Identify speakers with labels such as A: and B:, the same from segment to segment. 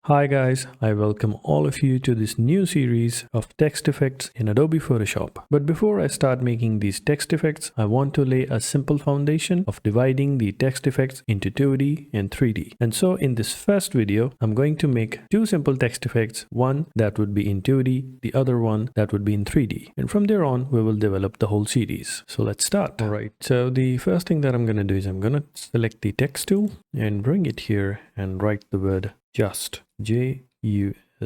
A: Hi guys, I welcome all of you to this new series of text effects in Adobe Photoshop. But before I start making these text effects, I want to lay a simple foundation of dividing the text effects into 2D and 3D. And so in this first video, I'm going to make two simple text effects, one that would be in 2D, the other one that would be in 3D. And from there on, we will develop the whole series. So let's start. All right, so the first thing that I'm going to do is I'm going to select the text tool and bring it here and write the word just. J-U-S-T.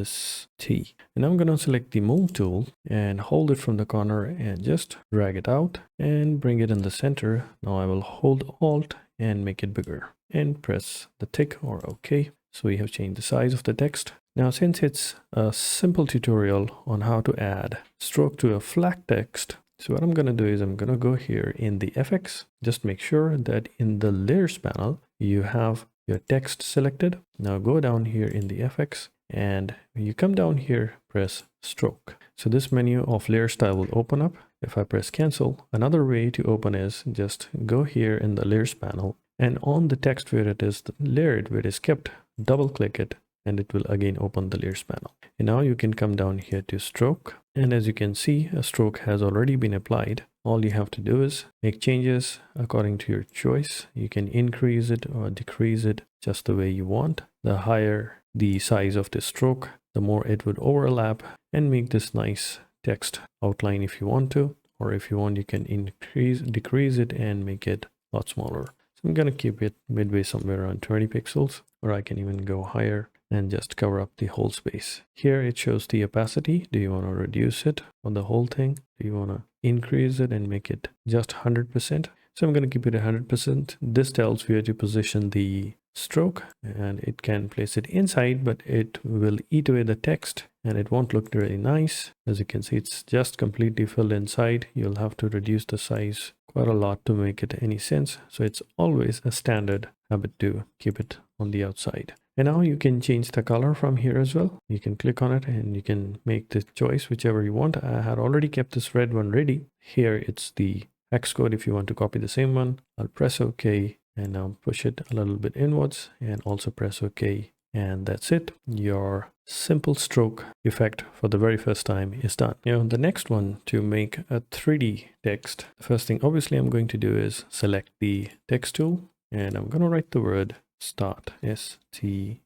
A: And I'm going to select the move tool and hold it from the corner and just drag it out and bring it in the center. Now I will hold Alt and make it bigger and press the tick or OK. So we have changed the size of the text. Now since it's a simple tutorial on how to add stroke to a flat text, so what I'm going to do is I'm going to go here in the FX. Just make sure that in the layers panel you have your text selected. Now go down here in the FX and when you come down here, press stroke. So this menu of layer style will open up. If I press cancel, another way to open is just go here in the layers panel and on the text where it is layered, where it is kept, double click it and it will again open the layers panel. And now you can come down here to stroke. And as you can see, a stroke has already been applied. All you have to do is make changes according to your choice. You can increase it or decrease it just the way you want. The higher the size of the stroke, the more it would overlap and make this nice text outline if you want to. Or if you want, you can decrease it and make it a lot smaller. So I'm going to keep it midway somewhere around 20 pixels, or I can even go higher and just cover up the whole space. Here it shows the opacity. Do you want to reduce it on the whole thing? Do you want to increase it and make it just 100%? So I'm going to keep it 100%. This tells where to position the stroke and it can place it inside, but it will eat away the text and it won't look really nice. As you can see, it's just completely filled inside. You'll have to reduce the size quite a lot to make it any sense. So it's always a standard habit to keep it on the outside. And now you can change the color from here as well. You can click on it and you can make the choice whichever you want. I had already kept this red one ready. Here it's the hex code. If you want to copy the same one, I'll press OK and now push it a little bit inwards and also press OK. And that's it. Your simple stroke effect for the very first time is done. Now the next one, to make a 3D text, the first thing obviously I'm going to do is select the text tool and I'm going to write the word start, S-T-A-R-T,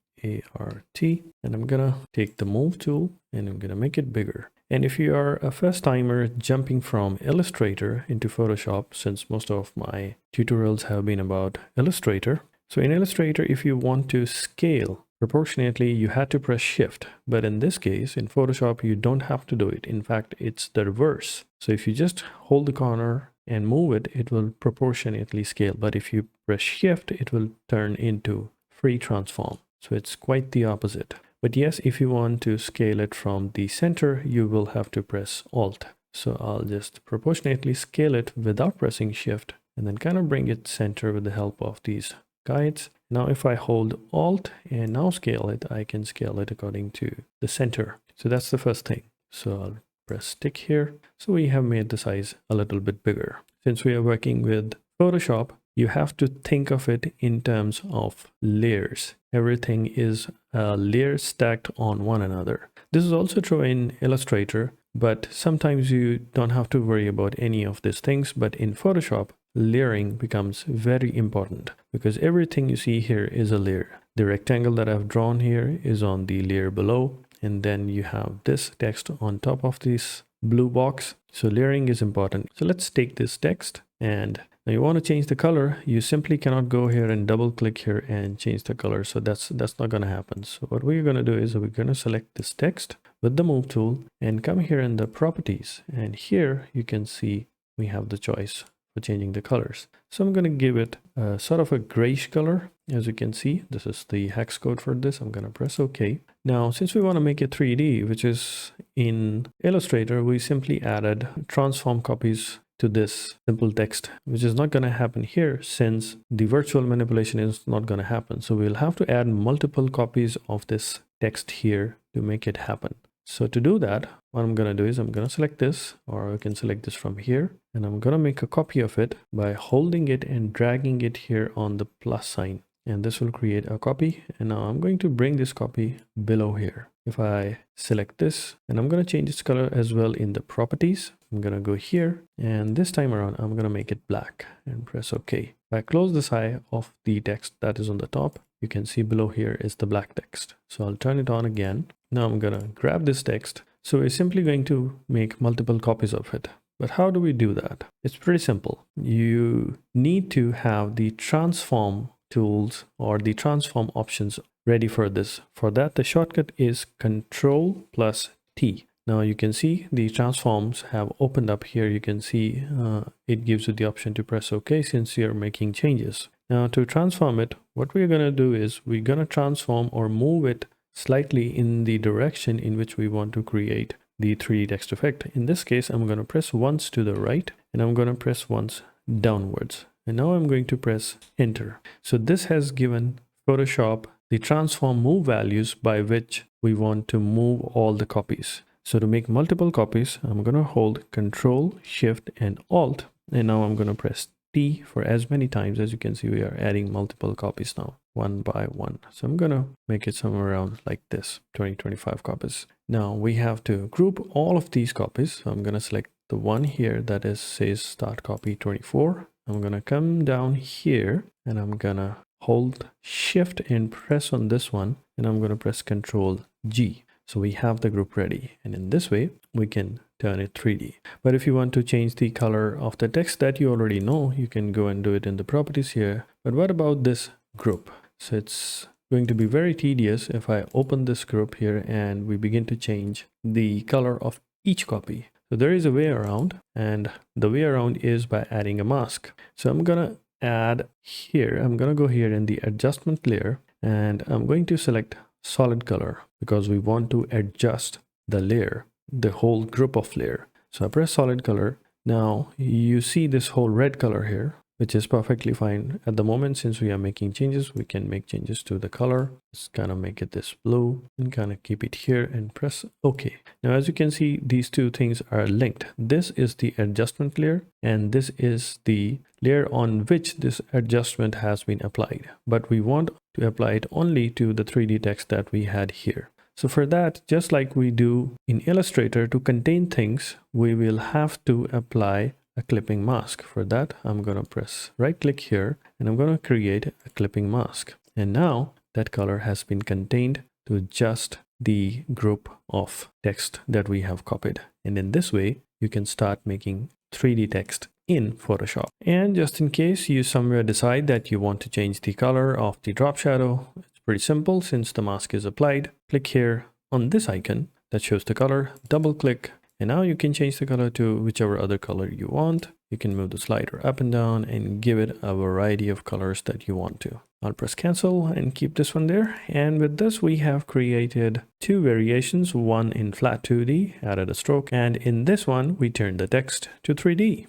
A: and I'm gonna take the move tool and I'm gonna make it bigger. And if you are a first timer jumping from Illustrator into Photoshop, since most of my tutorials have been about Illustrator, so in Illustrator, if you want to scale proportionately, you had to press shift, but in this case in Photoshop you don't have to do it. In fact, it's the reverse. So if you just hold the corner and move it, it will proportionately scale. But if you press shift, it will turn into free transform. So it's quite the opposite. But yes, if you want to scale it from the center, you will have to press Alt. So I'll just proportionately scale it without pressing shift and then kind of bring it center with the help of these guides. Now if I hold Alt and now scale it, I can scale it according to the center. So that's the first thing. So I'll press tick here. So we have made the size a little bit bigger. Since we are working with Photoshop, you have to think of it in terms of layers. Everything is a layer stacked on one another. This is also true in Illustrator, but sometimes you don't have to worry about any of these things. But in Photoshop, layering becomes very important because everything you see here is a layer. The rectangle that I've drawn here is on the layer below. And then you have this text on top of this blue box. So layering is important. So let's take this text and now you want to change the color. You simply cannot go here and double click here and change the color. So that's not going to happen. So what we're going to do is we're going to select this text with the move tool and come here in the properties. And here you can see we have the choice for changing the colors. So I'm going to give it a sort of a grayish color. As you can see, this is the hex code for this. I'm going to press OK. Now, since we want to make it 3D, which is in Illustrator, we simply added transform copies to this simple text, which is not going to happen here since the virtual manipulation is not going to happen. So we'll have to add multiple copies of this text here to make it happen. So to do that, what I'm going to do is I'm going to select this, or I can select this from here, and I'm going to make a copy of it by holding it and dragging it here on the plus sign. and this will create a copy. And now I'm going to bring this copy below here. If I select this, and I'm going to change its color as well in the properties, I'm going to go here, and this time around I'm going to make it black and press OK. If I close this eye of the text that is on the top, you can see below here is the black text. So I'll turn it on again. Now I'm going to grab this text. So we're simply going to make multiple copies of it. But how do we do that? It's pretty simple. You need to have the transform tools or the transform options ready for this. For that, the shortcut is Control plus T. Now you can see the transforms have opened up here. You can see it gives you the option to press OK since you're making changes. Now to transform it, what we're going to do is we're going to transform or move it slightly in the direction in which we want to create the 3D text effect. In this case, I'm going to press once to the right and I'm going to press once downwards. And now I'm going to press enter. So this has given Photoshop the transform move values by which we want to move all the copies. So to make multiple copies, I'm going to hold Control, Shift and Alt. And now I'm going to press T for as many times. As you can see, we are adding multiple copies now, one by one. So I'm going to make it somewhere around like this, 20-25 copies. Now we have to group all of these copies. So I'm going to select the one here that says start copy 24. I'm going to come down here and I'm going to hold Shift and press on this one. And I'm going to press Control G. So we have the group ready. And in this way, we can turn it 3D. But if you want to change the color of the text that you already know, you can go and do it in the properties here. But what about this group? So it's going to be very tedious if I open this group here and we begin to change the color of each copy. So there is a way around, and the way around is by adding a mask. So I'm gonna add here, I'm gonna go here in the adjustment layer and I'm going to select solid color because we want to adjust the layer, the whole group of layer. So I press solid color. Now you see this whole red color here, which is perfectly fine at the moment. Since we are making changes, we can make changes to the color. Just kind of make it this blue and kind of keep it here and press OK. Now, as you can see, these two things are linked. This is the adjustment layer and this is the layer on which this adjustment has been applied. But we want to apply it only to the 3D text that we had here. So for that, just like we do in Illustrator, to contain things, we will have to apply a clipping mask. For that, I'm going to press right click here and I'm going to create a clipping mask. And now that color has been contained to just the group of text that we have copied. And in this way, you can start making 3D text in Photoshop. And just in case you somewhere decide that you want to change the color of the drop shadow, it's pretty simple. Since the mask is applied, click here on this icon that shows the color, double click, and now you can change the color to whichever other color you want. You can move the slider up and down and give it a variety of colors that you want to. I'll press cancel and keep this one there. And with this, we have created two variations, one in flat 2D, added a stroke, and in this one, we turned the text to 3D.